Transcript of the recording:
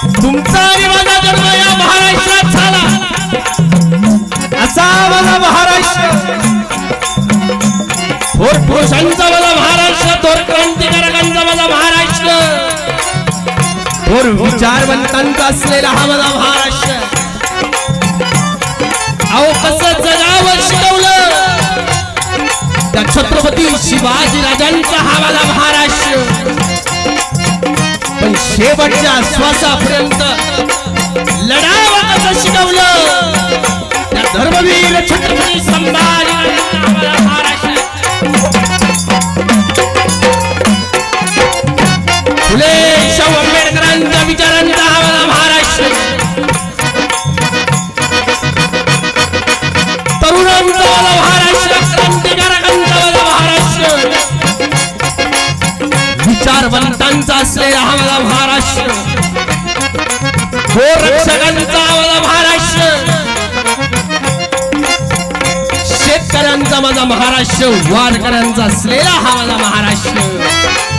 तुमचा आणि माझा जन्म या महाराष्ट्रात झाला, असा माझा महाराष्ट्र, थोर पुरुषांचा माझा महाराष्ट्र, थोर क्रांतिकारकांचा माझा महाराष्ट्र, थोर विचारवंतांचा असलेला हा माझा महाराष्ट्र. अहो कसं जगावं शिकवलं त्या छत्रपती शिवाजी राजांचा हा माझा महाराष्ट्र. पण शेवटच्या श्वासापर्यंत लढावं कसं शिकवलं त्या धर्मवीर छत्रपती संभाजी राजांचा हा महाराष्ट्र. फुले शाहू आंबेडकरांच्या विचारांचा हा माझा महाराष्ट्र. तरुणांचा माझा महाराष्ट्र, क्रांतिकारकांचा माझा महाराष्ट्र, विचारवंतांचा असलेला हा माझा महाराष्ट्र, गोरक्षकांचा माझा महाराष्ट्र, शेतकऱ्यांचा माझा महाराष्ट्र, वारकऱ्यांचा असलेला हा माझा महाराष्ट्र.